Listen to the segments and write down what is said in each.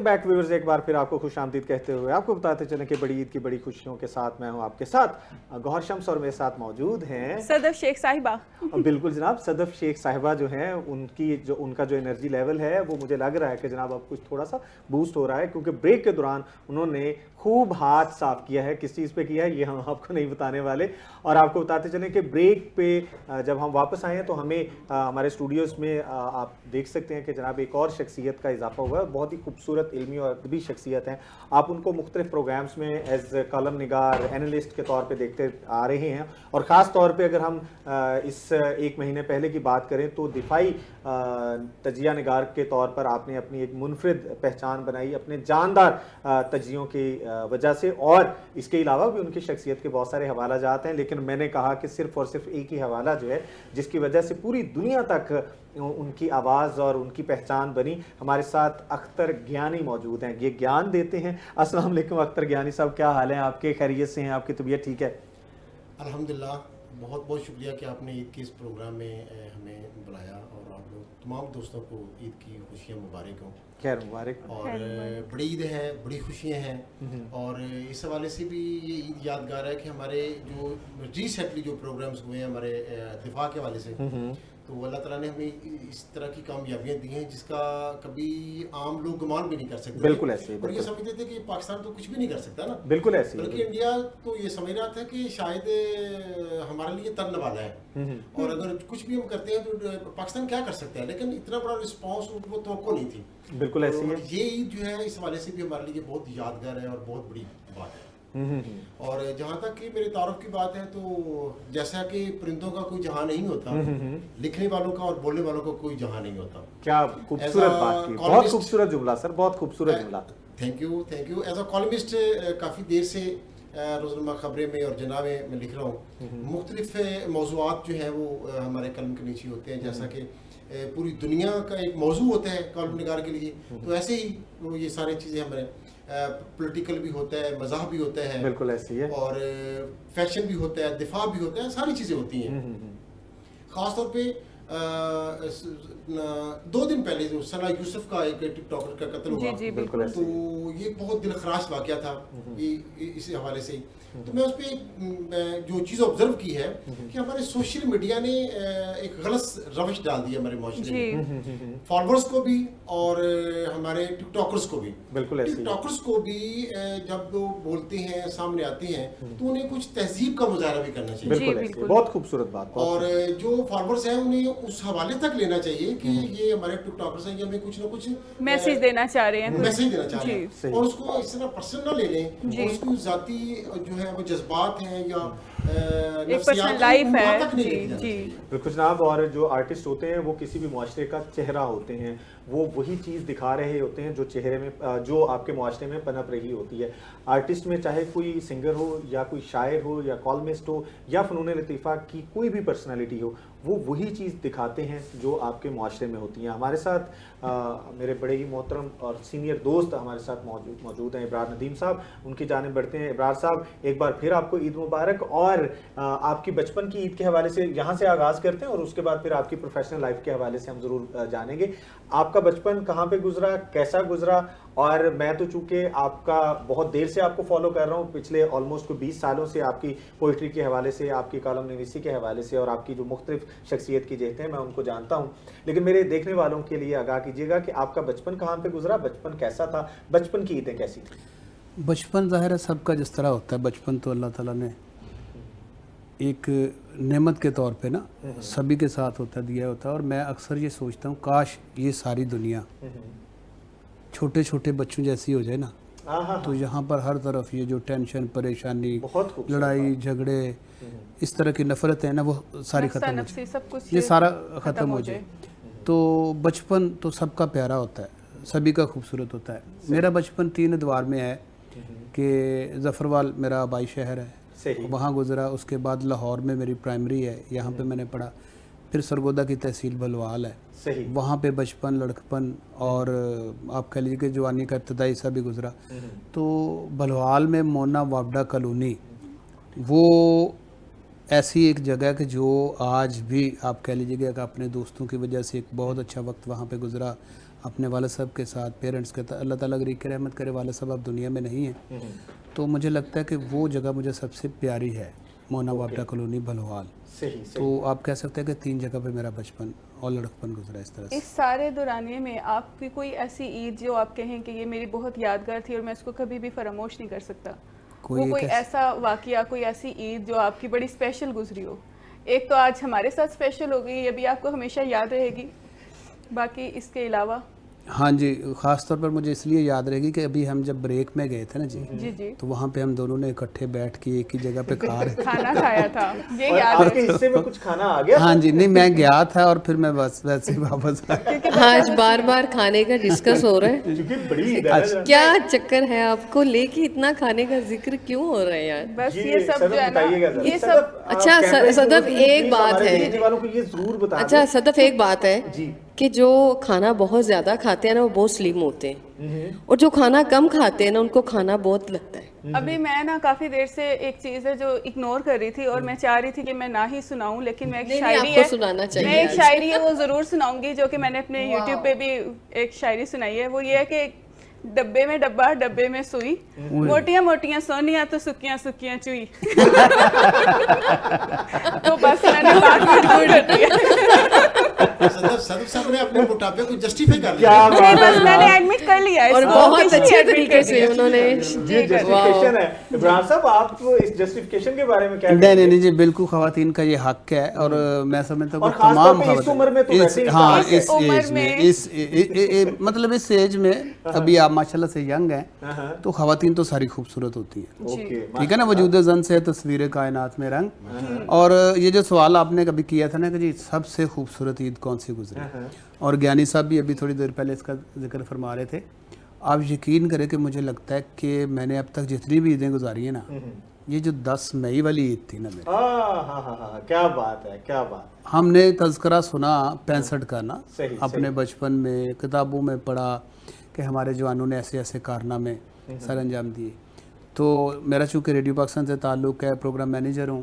Back viewers, एक बार फिर आपको खुश आमदीद कहते हुए आपको बताते चलें कि बड़ी ईद की बड़ी खुशियों के साथ मैं हूं आपके साथ गौहर शम्स, और मेरे साथ मौजूद हैं सदफ शेख साहिबा। बिल्कुल जनाब, सदफ शेख साहिबा जो हैं, उनका जो एनर्जी लेवल है वो मुझे लग रहा है कि जनाब अब कुछ थोड़ा सा बूस्ट हो रहा है, क्योंकि ब्रेक के दौरान उन्होंने खूब हाथ साफ किया है। किस चीज़ पे किया है ये हम आपको नहीं बताने वाले, और आपको बताते चलें कि ब्रेक पे जब हम वापस आए हैं तो हमें हमारे स्टूडियोज़ में आप देख सकते हैं कि जनाब एक और शख्सियत का इजाफा हुआ है। बहुत ही खूबसूरत इल्मी और अदबी शख्सियत हैं। आप उनको मुख्तलिफ प्रोग्राम्स में एज कॉलम निगार, एनालिस्ट के तौर पे देखते आ रहे हैं, और ख़ास तौर पे अगर हम इस एक महीने पहले की बात करें तो दिफाई तजिया निगार के तौर पर आपने अपनी एक मुनफरिद पहचान बनाई अपने जानदार तजियों की वजह से, और इसके अलावा भी उनकी शख्सियत के बहुत सारे हवाला जात हैं। लेकिन मैंने कहा कि सिर्फ और सिर्फ एक ही हवाला जो है जिसकी वजह से पूरी दुनिया तक उनकी आवाज़ और उनकी पहचान बनी। हमारे साथ अख्तर ज्ञानी मौजूद हैं, ये ज्ञान देते हैं। अस्सलाम वालेकुम अख्तर ज्ञानी साहब, क्या हाल है आपके? खैरियत से हैं? आपकी तबीयत ठीक है? अल्हम्दुलिल्लाह, बहुत बहुत शुक्रिया कि आपने ईद के इस प्रोग्राम में हमें बुलाया, और आप लोग तमाम दोस्तों को ईद की खुशियाँ मुबारक हों। खैर मुबारक। और बड़ी ईद है, बड़ी खुशियाँ हैं, और इस हवाले से भी ये ईद यादगार है कि हमारे जो रिसेंटली जो प्रोग्राम्स हुए हैं हमारे दिफा के हवाले से, तो अल्लाह ताला ने हमें इस तरह की कामयाबियाँ दी हैं जिसका कभी आम लोग गुमान भी नहीं कर सकते। बिल्कुल ऐसे, और ये समझते थे कि पाकिस्तान तो कुछ भी नहीं कर सकता ना, बिल्कुल ऐसे, बल्कि इंडिया तो ये समझ रहा था कि शायद हमारे लिए तरने वाला है, और अगर कुछ भी हम करते हैं तो पाकिस्तान क्या कर सकता है, लेकिन इतना बड़ा रिस्पॉन्स उनको तवक्को नहीं थी। बिल्कुल ऐसी है। ये ईद जो है इस हवाले से भी हमारे लिए बहुत यादगार है और बहुत बड़ी बात है। और जहाँ तक कि मेरे तारुफ की बात है, तो जैसा कि परिंदों का कोई जहाँ नहीं होता, लिखने वालों का और बोलने वालों का कोई जहाँ नहीं होता। क्या खूबसूरत बात की, बहुत खूबसूरत जुमला सर, बहुत खूबसूरत जुमला। Thank you, thank you. As a columnist काफ़ी देर से रोज़नामा खबरें में और जनाबे में लिख रहा हूँ। मुख्तलिफ मौज़ूआत जो हैं वो हमारे कलम के नीचे होते हैं, जैसा कि पूरी दुनिया का एक मौजू होता है कॉलम निगार के लिए, तो ऐसे ही वो ये सारी चीज़ें हमारे पॉलिटिकल भी होता है, मज़ाह भी होता है, बिल्कुल ऐसी है, और फैशन भी होता है, दिफा भी होता है, सारी चीज़ें होती हैं। ख़ास तौर पे 2 दिन पहले जो सना यूसुफ का एक टिकटॉकर का कत्ल हुआ, तो ये बहुत दिलखराश वाक़या था इस हवाले से। तो मैं उस पर जो चीज़ ऑब्जर्व की है कि हमारे सोशल मीडिया ने एक गलत रवश डाल दी है हमारे माशरे में, फॉलोअर्स को भी और हमारे टिकटॉकर्स को भी। टिकटॉकर्स को भी जब वो बोलते हैं, सामने आते हैं, तो उन्हें कुछ तहजीब का मुजाहरा भी करना चाहिए। बिल्कुल, बहुत खूबसूरत बात। और जो फॉलोअर्स हैं उन्हें उस हवाले तक लेना चाहिए कि ये हमारे टिकटॉकर्स हैं, ये हमें कुछ ना कुछ मैसेज देना चाह रहे हैं, मैसेज देना चाह रहे हैं, और उसको इस तरह पर्सनल ले लें, और उसकी जाती जो है वो जज्बात हैं या एक पर्सनल लाइफ है। जी बिल्कुल जनाब। और जो आर्टिस्ट होते हैं वो किसी भी मुआशरे का चेहरा होते हैं, वो वही चीज़ दिखा रहे होते हैं जो चेहरे में, जो आपके मुआशरे में पनप रही होती है। आर्टिस्ट में चाहे कोई सिंगर हो या कोई शायर हो या कॉलमिस्ट हो या फ़नून लतीफ़ा की कोई भी पर्सनालिटी हो, वो वही चीज़ दिखाते हैं जो आपके मुआशरे में होती हैं। हमारे साथ मेरे बड़े ही मोहतरम और सीनियर दोस्त हमारे साथ मौजूद हैं, इब्रार नदीम साहब। उनकी जानिब बढ़ते हैं। इब्रार साहब, एक बार फिर आपको ईद मुबारक, और आपकी बचपन की ईद के हवाले से यहाँ से आगाज़ करते हैं, और उसके बाद फिर आपकी प्रोफेशनल लाइफ के हवाले से हम ज़रूर जानेंगे। आपका बचपन कहाँ पे गुजरा, कैसा गुजरा? और मैं तो चूँकि आपका बहुत देर से आपको फॉलो कर रहा हूँ, पिछले ऑलमोस्ट को 20 सालों से आपकी पोइट्री के हवाले से, आपकी कॉलम नवीसी के हवाले से, और आपकी जो मुख्तलिफ शख्सियत की जहतें हैं मैं उनको जानता हूँ। लेकिन मेरे देखने वालों के लिए आगाह कीजिएगा कि आपका बचपन कहाँ पे गुजरा, बचपन कैसा था, बचपन की ईदें कैसी थी? बचपन ज़ाहिर है सबका जिस तरह होता है, बचपन तो अल्लाह ताला ने एक नेमत के तौर पे ना सभी के साथ होता दिया होता है। और मैं अक्सर ये सोचता हूँ काश ये सारी दुनिया छोटे छोटे बच्चों जैसी हो जाए ना, तो यहाँ पर हर तरफ ये जो टेंशन, परेशानी, लड़ाई झगड़े, इस तरह की नफरत है ना, वो सारी ख़त्म हो जाए, ये सारा ख़त्म हो जाए। तो बचपन तो सबका प्यारा होता है, सभी का खूबसूरत होता है। मेरा बचपन 3 अदवार में है कि ज़फ़रवाल मेरा आबाई शहर है, वहाँ गुज़रा। उसके बाद लाहौर में मेरी प्राइमरी है, यहाँ पे मैंने पढ़ा। फिर सरगोदा की तहसील बलवाल है, वहाँ पे बचपन, लड़कपन और आप कह लीजिए कि जवानी का इब्तदाई सा भी गुज़रा। तो बलवाल में मोना वावडा कॉलोनी, वो ऐसी एक जगह कि जो आज भी आप कह लीजिएगा कि अपने दोस्तों की वजह से एक बहुत अच्छा वक्त वहाँ पे गुज़रा। اپنے والد صاحب کے ساتھ پیرنٹس کے ساتھ. اللہ تعالیٰ غریق رحمت کرے والد صاحب اب دنیا میں نہیں ہیں, تو مجھے لگتا ہے کہ وہ جگہ مجھے سب سے پیاری ہے, مونا وابڈا کالونی بھلوال. تو آپ کہہ سکتے ہیں کہ 3 جگہ پہ میرا بچپن اور لڑکپن گزرا اس طرح سے. اس سارے دورانیے میں آپ کی کوئی ایسی عید جو آپ کہیں کہ یہ میری بہت یادگار تھی اور میں اس کو کبھی بھی فراموش نہیں کر سکتا, کوئی ایسا واقعہ, کوئی ایسی عید جو آپ کی بڑی اسپیشل گزری ہو؟ ایک تو آج ہمارے ساتھ اسپیشل ہو گئی, یہ بھی آپ کو ہمیشہ یاد رہے گی, باقی اس کے علاوہ؟ ہاں جی, خاص طور پر مجھے اس لیے یاد رہے گی کہ ابھی ہم جب بریک میں گئے تھے نا جی, تو وہاں پہ ہم دونوں نے اکٹھے بیٹھ کے ایک ہی جگہ پہ کھانا کھایا تھا, یہ یاد آپ کے حصے میں کچھ کھانا آ گیا؟ ہاں جی, نہیں میں گیا تھا اور پھر میں بس ویسے ہی واپس آیا. آج بار بار کھانے کا ڈسکس ہو رہا ہے, کیا چکر ہے آپ کو لے کے اتنا کھانے کا ذکر کیوں ہو رہا ہے یار؟ بس یہ سب جو ہے نا, یہ سب. اچھا صدف ایک بات ہے, اچھا صدف ایک بات ہے کہ جو کھانا بہت زیادہ کھاتے ہیں نا وہ بہت سلیم ہوتے ہیں, اور جو کھانا کم کھاتے ہیں نا ان کو کھانا بہت لگتا ہے. ابھی میں نا کافی دیر سے ایک چیز ہے جو اگنور کر رہی تھی اور میں چاہ رہی تھی کہ میں نہ ہی سناؤں, لیکن میں ایک شاعری ہے, میں ایک شاعری ہے وہ ضرور سناؤں گی جو کہ میں نے اپنے یوٹیوب پہ بھی ایک شاعری سنائی ہے. وہ یہ ہے کہ ڈبے میں ڈبہ ڈبے میں سوئی, موٹیاں موٹیاں سونیاں تو سکیاں سکیاں چوئی. تو بس میں نے بات کر دیا. صدف صاحب نے اپنے موٹاپے کو جسٹیفائی کر لیا, بس میں نے ایڈمٹ کر لیا اور بہت اچھے طریقے سے انہوں نے. یہ جسٹیفیکیشن ہے. ابراہیم صاحب آپ اس جسٹیفیکیشن کے بارے میں کیا؟ نہیں جی, بالکل خواتین کا یہ حق ہے, اور میں سمجھتا ہوں کہ تمام خواتین, ہاں اس ایج میں, مطلب اس ایج میں ابھی آپ ماشاء اللہ سے ینگ ہیں, تو خواتین تو ساری خوبصورت ہوتی ہیں, ٹھیک ہے نا, وجود زن سے تصویر کائنات میں رنگ. اور یہ جو سوال آپ نے کبھی کیا تھا نا کہ جی سب سے خوبصورت عید کون سی گزری, اور گیانی صاحب بھی ابھی تھوڑی دیر پہلے اس کا ذکر فرما رہے تھے, آپ یقین کریں کہ مجھے لگتا ہے کہ میں نے اب تک جتنی بھی عیدیں گزاری ہیں نا, یہ جو 10 مئی والی عید تھی نا میری, کیا بات ہے, کیا بات. ہم نے تذکرہ سنا 65 کا نا اپنے بچپن میں, کتابوں میں پڑھا کہ ہمارے جوانوں نے ایسے ایسے کارنامے سر انجام دیے. تو میرا چونکہ ریڈیو پاکستان سے تعلق ہے, پروگرام مینیجر ہوں,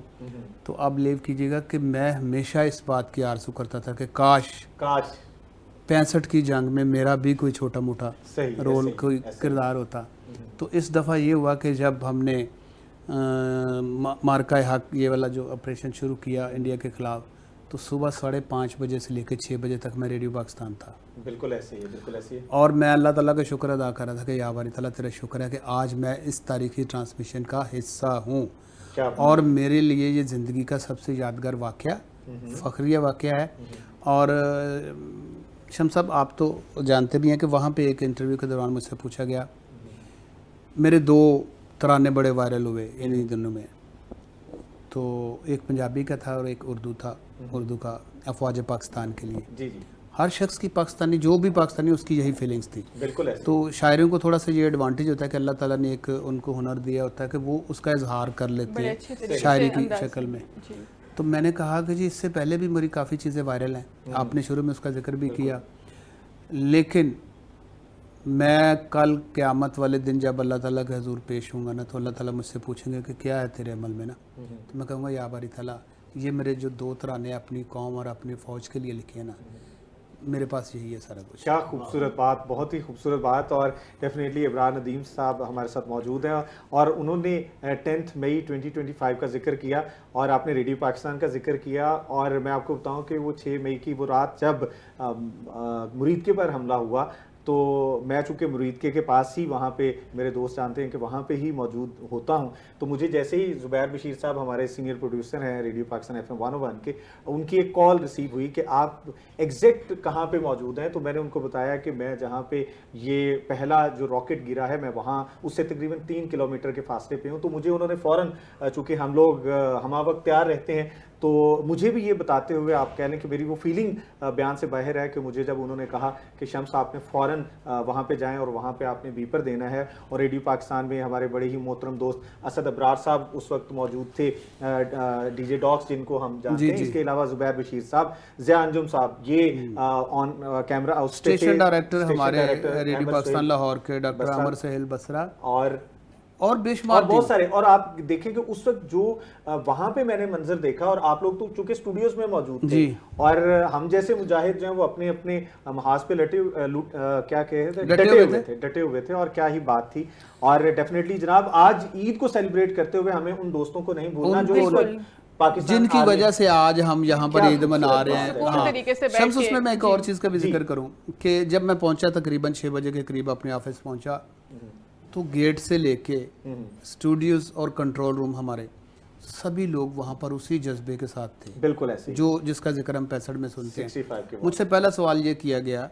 تو اب لیو کیجیے گا کہ میں ہمیشہ اس بات کی آرزو کرتا تھا کہ کاش 65 کی جنگ میں میرا بھی کوئی چھوٹا موٹا رول, کوئی کردار ہوتا. تو اس دفعہ یہ ہوا کہ جب ہم نے مارکہ حق یہ والا جو آپریشن شروع کیا انڈیا کے خلاف, تو صبح 5:30 بجے سے لے کے 6 بجے تک میں ریڈیو پاکستان تھا. بالکل ایسے ہی, بالکل ایسے ہی. اور میں اللہ تعالیٰ کا شکر ادا کر رہا تھا کہ یا باری تعالیٰ تیرا شکر ہے کہ آج میں اس تاریخی ٹرانسمیشن کا حصہ ہوں, اور میرے لیے یہ زندگی کا سب سے یادگار واقعہ, فخریہ واقعہ ہے. اور شمس صاحب آپ تو جانتے بھی ہیں کہ وہاں پہ ایک انٹرویو کے دوران مجھ سے پوچھا گیا, میرے 2 ترانے بڑے وائرل ہوئے انہی دنوں میں, تو ایک پنجابی کا تھا اور ایک اردو تھا, اردو کا افواج پاکستان کے لیے. جی جی, ہر شخص کی پاکستانی, جو بھی پاکستانی اس کی یہی فیلنگز تھی. بالکل. تو شاعروں کو تھوڑا سا یہ ایڈوانٹیج ہوتا ہے کہ اللہ تعالیٰ نے ایک ان کو ہنر دیا ہوتا ہے کہ وہ اس کا اظہار کر لیتے ہیں شاعری کی شکل میں. تو میں نے کہا کہ جی اس سے پہلے بھی میری کافی چیزیں وائرل ہیں, آپ نے شروع میں اس کا ذکر بھی کیا, لیکن میں کل قیامت والے دن جب اللہ تعالیٰ کے حضور پیش ہوں گا نا, تو اللہ تعالیٰ مجھ سے پوچھیں گے کہ کیا ہے تیرے عمل میں نا, تو میں کہوں گا یا باری تعالیٰ یہ میرے جو 2 ترانے اپنی قوم اور اپنی فوج کے لیے لکھے ہیں نا, میرے پاس یہی ہے سارا کچھ. کیا خوبصورت بات, بہت ہی خوبصورت بات. اور ڈیفینیٹلی ابرار ندیم صاحب ہمارے ساتھ موجود ہیں, اور انہوں نے 10 مئی 2025 کا ذکر کیا, اور آپ نے ریڈیو پاکستان کا ذکر کیا. اور میں آپ کو بتاؤں کہ وہ 6 مئی کی وہ رات جب مریدکے پر حملہ ہوا, تو میں چونکہ مریدکے کے پاس ہی, وہاں پہ میرے دوست جانتے ہیں کہ وہاں پہ ہی موجود ہوتا ہوں, تو مجھے جیسے ہی زبیر بشیر صاحب ہمارے سینئر پروڈیوسر ہیں ریڈیو پاکستان FM 101 کے, ان کی ایک کال ریسیو ہوئی کہ آپ ایگزیکٹ کہاں پہ موجود ہیں. تو میں نے ان کو بتایا کہ میں جہاں پہ یہ پہلا جو راکٹ گرا ہے میں وہاں اس سے تقریباً 3 کلومیٹر کے فاصلے پہ ہوں. تو مجھے انہوں نے فوراً, چونکہ ہم لوگ ہمہ وقت تیار رہتے ہیں, تو مجھے بھی یہ بتاتے ہوئے آپ کہہ لیں کہ میری وہ فیلنگ بیان سے باہر ہے کہ مجھے جب انہوں نے کہا کہ شمس آپ نے فوراً وہاں پہ جائیں اور وہاں پہ آپ نے بیپر دینا ہے. اور ریڈیو پاکستان میں ہمارے بڑے ہی محترم دوست اسد ابرار صاحب اس وقت موجود تھے, ڈی جے ڈاکس جن کو ہم جانتے ہیں, اس کے علاوہ زبیر بشیر صاحب, ضیاء انجم صاحب, یہ آن کیمرہ اسٹیشن ڈائریکٹر ہمارے ریڈیو پاکستان لاہور کے, ڈاکٹر عامر سہیل بسرا, اور اور بے شمار بہت سارے. اور آپ دیکھیں کہ اس وقت جو وہاں پہ میں نے منظر دیکھا, اور آپ لوگ تو چونکہ اسٹوڈیوز میں موجود تھے, اور ہم جیسے مجاہد جو ہیں وہ اپنے اپنے محاذ پہ کیا کہتے ہیں ڈٹے ہوئے تھے, اور کیا ہی بات تھی. اور ڈیفینیٹلی جناب آج عید کو سیلیبریٹ کرتے ہوئے ہمیں ان دوستوں کو نہیں بھولنا جو جن کی وجہ سے آج ہم یہاں پر عید منا رہے ہیں. شمس, اس میں میں ایک اور چیز کا بھی ذکر کروں کہ جب میں پہنچا تقریباً 6 بجے کے قریب اپنے آفس پہنچا, تو گیٹ سے لے کے اسٹوڈیوز اور کنٹرول روم ہمارے سبھی لوگ وہاں پر اسی جذبے کے ساتھ تھے, بالکل ایسے جو جس کا ذکر ہم 65 میں سنتے ہیں. مجھ سے پہلا سوال یہ کیا گیا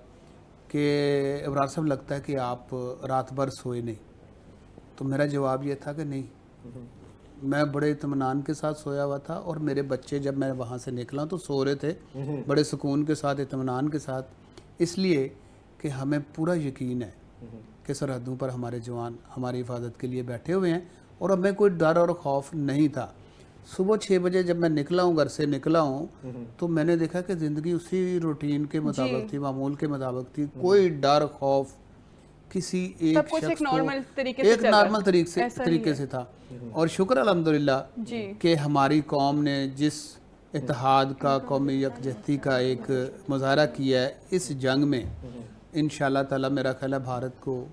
کہ ابرار صاحب لگتا ہے کہ آپ رات بھر سوئے نہیں. تو میرا جواب یہ تھا کہ نہیں, میں بڑے اطمینان کے ساتھ سویا ہوا تھا, اور میرے بچے جب میں وہاں سے نکلا تو سو رہے تھے بڑے سکون کے ساتھ, اطمینان کے ساتھ, اس لیے کہ ہمیں پورا یقین ہے کہ سرحدوں پر ہمارے جوان ہماری حفاظت کے لیے بیٹھے ہوئے ہیں, اور ہمیں کوئی ڈر اور خوف نہیں تھا. صبح 6 بجے جب میں نکلا ہوں, گھر سے نکلا ہوں, تو میں نے دیکھا کہ زندگی اسی روٹین کے مطابق تھی, معمول کے مطابق تھی. کوئی ڈر خوف کسی ایک شخص کو ایک نارمل طریقے سے تھا. اور شکر الحمدللہ کہ ہماری قوم نے جس اتحاد کا, قومی یکجہتی کا ایک مظاہرہ کیا ہے اس جنگ میں, انشاءاللہ تعالی میرا خیال ہے بھارت کو,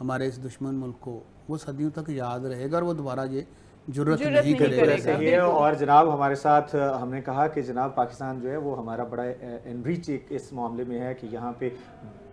ہمارے اس دشمن ملک کو وہ صدیوں تک یاد رہے گا, اور وہ دوبارہ یہ جرت نہیں کرے گا. اور جناب ہمارے ساتھ ہم نے کہا کہ جناب پاکستان جو ہے وہ ہمارا بڑا انریچ اس معاملے میں ہے کہ یہاں پہ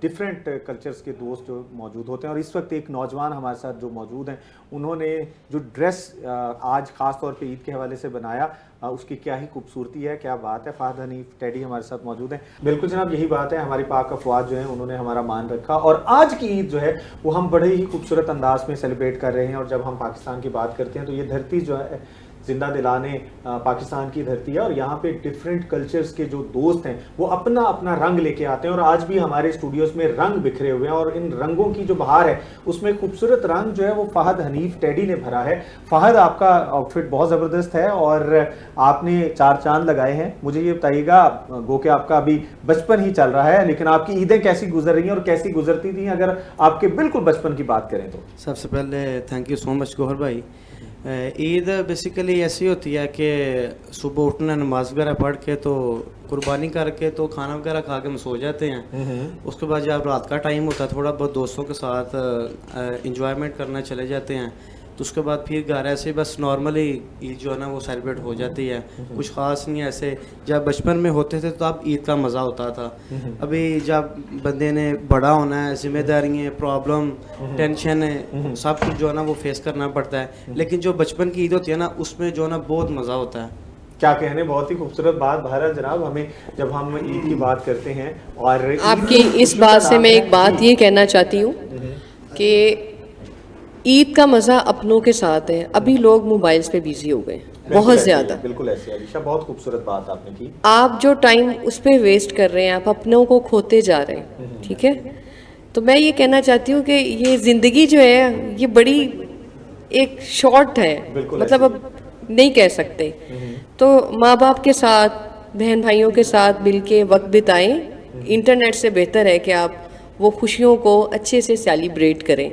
ڈفرینٹ کلچرز کے دوست جو موجود ہوتے ہیں. اور اس وقت ایک نوجوان ہمارے ساتھ جو موجود ہیں, انہوں نے جو ڈریس آج خاص طور پہ عید کے حوالے سے بنایا, اس کی کیا ہی خوبصورتی ہے, کیا بات ہے. فہد حنیف ٹیڈی ہمارے ساتھ موجود ہیں. بالکل جناب یہی بات ہے, ہماری پاک افواج جو ہیں انہوں نے ہمارا مان رکھا, اور آج کی عید جو ہے وہ ہم بڑے ہی خوبصورت انداز میں سیلیبریٹ کر رہے ہیں. اور جب ہم پاکستان کی بات کرتے ہیں تو یہ دھرتی جو ہے زندہ دلانے پاکستان کی دھرتی ہے, اور یہاں پہ ڈفرینٹ کلچرز کے جو دوست ہیں وہ اپنا اپنا رنگ لے کے آتے ہیں. اور آج بھی ہمارے اسٹوڈیوز میں رنگ بکھرے ہوئے ہیں, اور ان رنگوں کی جو بہار ہے اس میں خوبصورت رنگ جو ہے وہ فہد حنیف ٹیڈی نے بھرا ہے. فہد, آپ کا آؤٹ فٹ بہت زبردست ہے, اور آپ نے 4 چاند لگائے ہیں. مجھے یہ بتائیے گا, گو کہ آپ کا ابھی بچپن ہی چل رہا ہے, لیکن آپ کی عیدیں کیسی گزر رہی ہیں اور کیسی گزرتی تھیں اگر آپ کے بالکل بچپن کی بات کریں تو؟ سب سے پہلے تھینک یو سو مچ گوہر بھائی. عید بیسیکلی ایسی ہوتی ہے کہ صبح اٹھنا, نماز وغیرہ پڑھ کے تو قربانی کر کے تو کھانا وغیرہ کھا کے ہم سو جاتے ہیں. اس کے بعد جب رات کا ٹائم ہوتا ہے تھوڑا بہت دوستوں کے ساتھ انجوائمنٹ کرنا چلے جاتے ہیں. تو اس کے بعد پھر گھر ایسے بس نارملی عید جو ہے نا وہ سیلیبریٹ ہو جاتی ہے, کچھ خاص نہیں. ایسے جب بچپن میں ہوتے تھے تو اب عید کا مزہ ہوتا تھا. ابھی جب بندے نے بڑا ہونا ہے, ذمہ داریاں, پرابلم, ٹینشن ہے, سب کچھ جو ہے نا وہ فیس کرنا پڑتا ہے. لیکن جو بچپن کی عید ہوتی ہے نا اس میں جو ہے نا بہت مزہ ہوتا ہے. کیا کہنے, بہت ہی خوبصورت بات. بہرحال جناب ہمیں جب ہم عید کی بات کرتے ہیں, اور آپ کی اس بات سے میں ایک بات یہ کہنا چاہتی ہوں کہ عید کا مزہ اپنوں کے ساتھ ہے. ابھی لوگ موبائلز پہ بیزی ہو گئے بہت زیادہ. بالکل ایسے علیشہ, بہت خوبصورت بات آپ نے کی. آپ جو ٹائم اس پہ ویسٹ کر رہے ہیں, آپ اپنوں کو کھوتے جا رہے ہیں, ٹھیک ہے. تو میں یہ کہنا چاہتی ہوں کہ یہ زندگی جو ہے یہ بڑی ایک شارٹ ہے, مطلب اب نہیں کہہ سکتے. تو ماں باپ کے ساتھ, بہن بھائیوں کے ساتھ مل کے وقت بتائیں. انٹرنیٹ سے بہتر ہے کہ آپ وہ خوشیوں کو اچھے سے سیلیبریٹ کریں.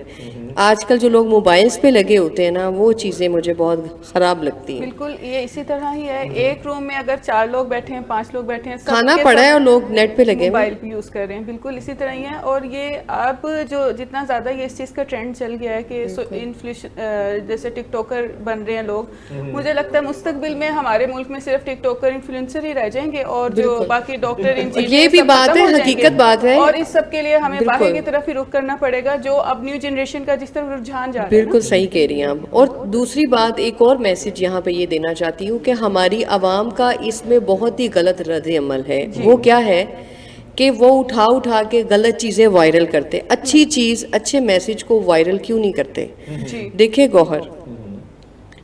آج کل جو لوگ موبائلز پہ لگے ہوتے ہیں نا, وہ چیزیں مجھے بہت خراب لگتی ہیں. بالکل یہ اسی طرح ہی ہے. ایک روم میں اگر 4 لوگ بیٹھے ہیں, 5 لوگ بیٹھے ہیں, کھانا پڑا ہے اور لوگ نیٹ پہ لگے موبائل یوز کر رہے ہیں. بالکل اسی طرح ہی ہے. اور یہ اب جو جتنا زیادہ یہ اس چیز کا ٹرینڈ چل گیا ہے کہ جیسے ٹک ٹاکر بن رہے ہیں لوگ, مجھے لگتا ہے مستقبل میں ہمارے ملک میں صرف ٹک ٹاکر انفلوئنسر ہی رہ جائیں گے, اور جو باقی ڈاکٹر انجینئر, یہ بھی بات ہے, حقیقت بات ہے. اور اس سب کے لیے ہمیں باہر کی طرف ہی رخ کرنا پڑے گا, جو اب نیو جنریشن کا جس طرح رجحان جا رہا ہے. بالکل صحیح کہہ رہی ہیں آپ. اور دوسری بات, ایک اور میسج یہاں پہ یہ دینا چاہتی ہوں کہ ہماری عوام کا اس میں بہت ہی غلط رد عمل ہے. وہ کیا ہے کہ وہ اٹھا کے غلط چیزیں وائرل کرتے. اچھی چیز, اچھے میسج کو وائرل کیوں نہیں کرتے؟ دیکھیں گوہر,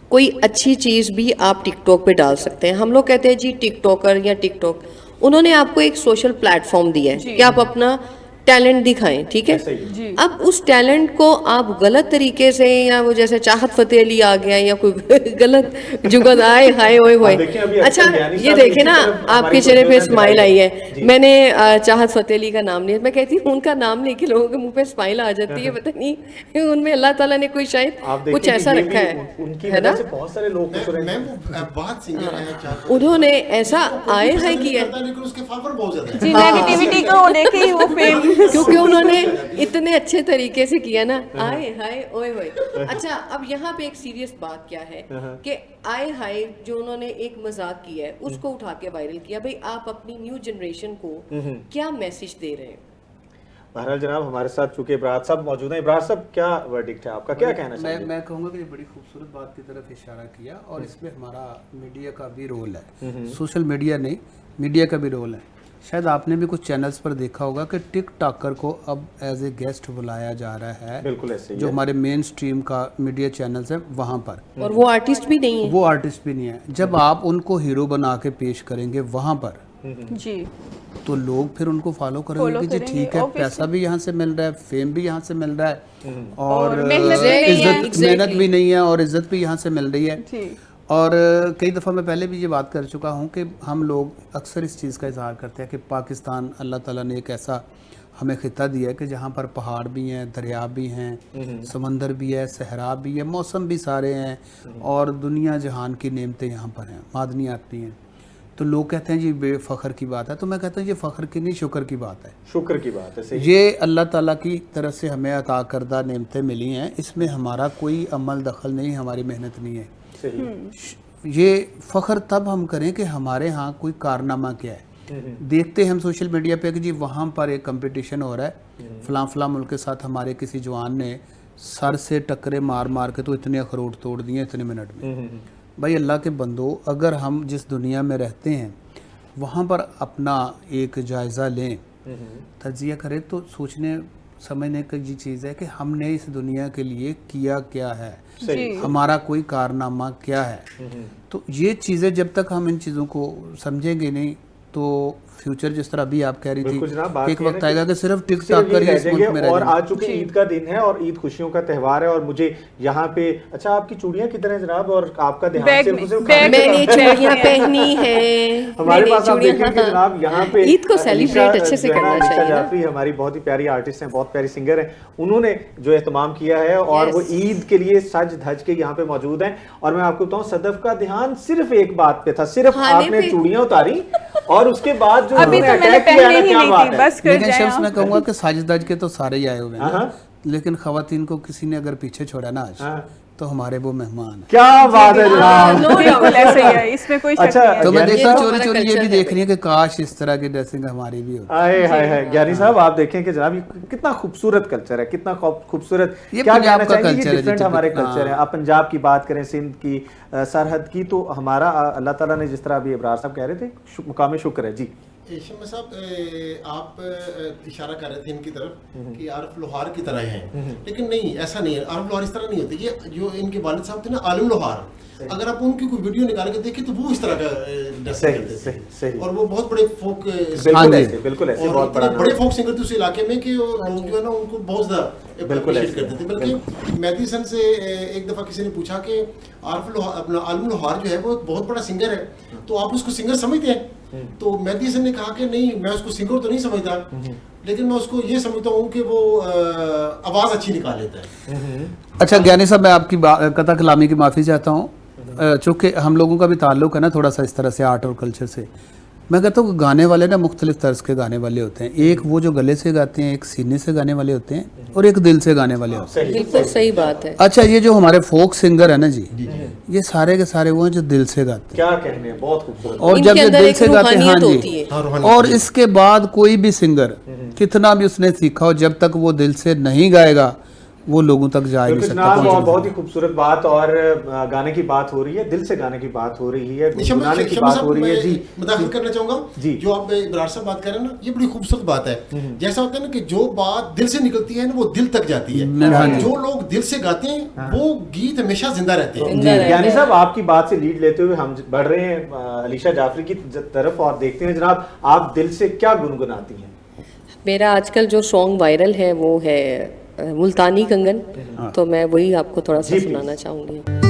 کوئی اچھی چیز بھی آپ ٹک ٹاک پہ ڈال سکتے ہیں. ہم لوگ کہتے ہیں جی ٹک ٹاکر یا ٹک ٹاک, انہوں نے آپ کو ایک سوشل پلیٹ فارم دیا ہے کہ آپ اپنا टैलेंट दिखाएं, ठीक है। अब उस टैलेंट को आप गलत तरीके से, या वो जैसे चाहत फतेह अली आ गया या कोई गलत जुगत आए हाय ओए होए। अच्छा ये देखे ना, आपके चेहरे पे स्माइल आई है, मैंने चाहत फतेह अली का नाम लिया, मैं कहती हूँ उनका नाम लेके लोगों के मुंह पे स्माइल आ जाती है, पता नहीं उनमें अल्लाह ताला ने कोई शायद कुछ ऐसा रखा है ना। बहुत सारे लोग बात सिंगर है, उन्होंने ऐसा आए हाय किया, लेकिन उसके फॉलोअर बहुत ज्यादा है। जी, नेगेटिविटी को देखे ही वो फेम, क्योंकि उन्होंने इतने अच्छे तरीके से किया ना, आए हाय ओए होए। अच्छा अब यहाँ पे एक सीरियस बात क्या है कि आए हाय जो उन्होंने एक मजाक किया है उसको उठा के वायरल किया, भाई आप अपनी न्यू जनरेशन को क्या मैसेज दे रहे हैं? बहरहाल जनाब हमारे साथ चूंकि इब्रार साहब मौजूद हैं, इब्रार साहब क्या वर्डिक्ट है आपका, क्या कहना चाहिए? मैं कहूँगा कि बड़ी खूबसूरत बात की तरफ इशारा किया, और इसमें हमारा मीडिया का भी रोल है, सोशल मीडिया नहीं, मीडिया का भी रोल है। शायद आपने भी कुछ चैनल्स पर देखा होगा कि टिक टॉकर को अब एज ए गेस्ट बुलाया जा रहा है, बिल्कुल ऐसे ही जो हमारे मेन स्ट्रीम का मीडिया चैनल्स है वहाँ पर, और वो आर्टिस्ट भी नहीं है, वो आर्टिस्ट भी नहीं है। जब आप उनको हीरो बना के पेश करेंगे वहाँ पर जी, तो लोग फिर उनको फॉलो करेंगे कि जी ठीक है, पैसा भी यहाँ से मिल रहा है, फेम भी यहाँ से मिल रहा है, और मेहनत भी नहीं है और इज्जत भी यहाँ से मिल रही है। और कई दफ़ा मैं पहले भी ये बात कर चुका हूँ कि हम लोग अक्सर इस चीज़ का इजहार करते हैं कि पाकिस्तान, अल्लाह ताला ने एक ऐसा हमें खिता दिया है कि जहाँ पर पहाड़ भी हैं, दरिया भी हैं, समंदर भी है, सहरा भी है, मौसम भी सारे हैं, और दुनिया जहान की नेमतें यहाँ पर हैं, मादनियात भी हैं। तो लोग कहते हैं जी बेफ़ख्र की बात है, तो मैं कहता हूँ ये फ़ख्र की नहीं, शुक्र की बात है, शुक्र की बात है, सही। ये अल्लाह ताला की तरफ से हमें अता करदा नेमतें मिली हैं, इसमें हमारा कोई अमल दखल नहीं, हमारी मेहनत नहीं है। ये फ़ख्र तब हम करें कि हमारे यहाँ कोई कारनामा क्या है। देखते हैं हम सोशल मीडिया पे कि जी वहाँ पर एक कंपटीशन हो रहा है, फलां मुल्क के साथ हमारे किसी जवान ने सर से टक्करे मार मार के तो इतने अखरोट तोड़ दिए इतने मिनट में। भाई अल्लाह के बंदो, अगर हम जिस दुनिया में रहते हैं वहाँ पर अपना एक जायज़ा लें, तजिया करें, तो सोचने समझने की ये चीज़ है कि हमने इस दुनिया के लिए किया क्या है, हमारा कोई कारनामा क्या है। तो ये चीज़ें जब तक हम इन चीज़ों को समझेंगे नहीं, तो फ्यूचर जिस तरह अभी आप कह रही थी कि एक वक्त आएगा कि सिर्फ टिक टॉक कर ही इस मुल्क में रह और आज चूंकि ईद का दिन है और ईद खुशियों का त्यौहार है, और मुझे यहाँ पे, अच्छा आपकी चूड़ियाँ कितने हैं जनाब, और आपका ध्यान मैंने चूड़ियाँ पहनी है हमारे पास, आप देखेंगे जनाब यहाँ पे ईद को सेलिब्रेट अच्छे से करना चाहिए। अलीशा जाफरी हमारी बहुत ही प्यारी आर्टिस्ट हैं, बहुत प्यारी सिंगर हैं, उन्होंने जो एहतमाम किया है और वो ईद के लिए सज धज के यहाँ पे मौजूद हैं। और मैं आपको बताऊँ सदफ का ध्यान सिर्फ एक बात पे था, सिर्फ आपने चूड़ियाँ उतारी और उसके बाद जो अभी तो मैंने पहले ही नहीं थी, बस कर लेकिन शख्स मैं कहूँगा कि साजिदाज के तो सारे ही आए हुए हैं, लेकिन खवातीन को किसी ने अगर पीछे छोड़ा ना आज, तो हमारे वो मेहमान हैं। क्या बात है जनाब, बिल्कुल ऐसे ही है, इसमें कोई शक नहीं है। तो मैं देखता हूँ चोरी चोरी ये भी देख रही है कि काश इस तरह की ड्रेसिंग हमारी भी होती। हाय हाय हाय, ज्ञानी साहब आप देखें कि जनाब ये कितना खूबसूरत कल्चर है, कितना खूबसूरत, ये क्या पंजाब कहना का चाहिए, कल्चर ये है, डिफरेंट हमारे कल्चर है। आप पंजाब की बात करें, सिंध की, सरहद की, तो हमारा अल्लाह ताला ने जिस तरह अभी इब्रार साहब कह रहे थे, मुकाम शुक्र है जी। शम्मा साहब, आप इशारा कर रहे थे इनकी तरफ कि आरिफ लोहार की तरह हैं, लेकिन नहीं, ऐसा नहीं है। आरिफ लोहार इस तरह नहीं होते। ये जो इनके वालिद साहब थे ना, आलिम लोहार, अगर आप उनकी कोई वीडियो निकाल के देखें तो वो इस तरह का ड्रेसिंग करते थे, और वो बहुत बड़े फोक, बिल्कुल ऐसे बहुत बड़े फोक सिंगर थे उस इलाके में कि लोग जो है ना उनको बहुत ज्यादा अप्रिशिएट करते थे। बल्कि मेहदी हसन से एक दफा किसी ने पूछा कि आरिफ लोहार, अपना आलिम लोहार जो है वो बहुत बड़ा सिंगर है, तो आप उसको सिंगर समझते हैं? तो मेहदी हसन ने कहा कि नहीं, मैं उसको सिंगर तो नहीं समझता, लेकिन मैं उसको ये समझता हूँ कि वो आवाज़ अच्छी निकाल लेता है। अच्छा ज्ञानी साहब, मैं आपकी कथा कलामी की माफ़ी चाहता हूँ, चूँकि हम लोगों का भी ताल्लुक़ है ना थोड़ा सा इस तरह से आर्ट और कल्चर से। मैं कहता हूँ गाने वाले ना मुख्तलिफ तर्ज के गाने वाले होते हैं, एक वो जो गले से गाते हैं, एक सीने से गाने वाले होते हैं, और एक दिल से गाने वाले होते हैं। बिल्कुल सही बात है। अच्छा, ये जो हमारे फोक सिंगर है ना जी, ये सारे के सारे वो हैं जो दिल से गाते हैं। क्या कहने, बहुत खूबसूरत। और जब ये दिल से गाते हैं, हाँ जी, और इसके बाद कोई भी सिंगर कितना भी उसने सीखा हो, जब तक वो दिल से नहीं गाएगा वो लोगों तक जा नहीं सकता। बहुत ही खूबसूरत बात, और गाने की बात हो रही है, दिल से गाने की बात हो रही है, गुनगुनाने की बात हो रही है जी। मुदाखलत करना चाहूंगा जी, जो आप इब्रार साहब बात कर रहे हैं ना, ये बड़ी खूबसूरत बात है। जैसा होता है ना कि जो बात दिल से निकलती है ना वो दिल तक जाती है। जो लोग दिल से गाते हैं वो गीत हमेशा जिंदा रहते हैं। यानी साहब आपकी बात से लीड लेते हुए हम बढ़ रहे हैं अलीशा जाफरी की तरफ, और देखते हैं जनाब आप दिल से क्या गुनगुनाती हैं। میرا آج کل جو سانگ وائرل ہے وہ ہے ملتانی کنگن, تو میں وہی آپ کو تھوڑا سا سنانا چاہوں گی.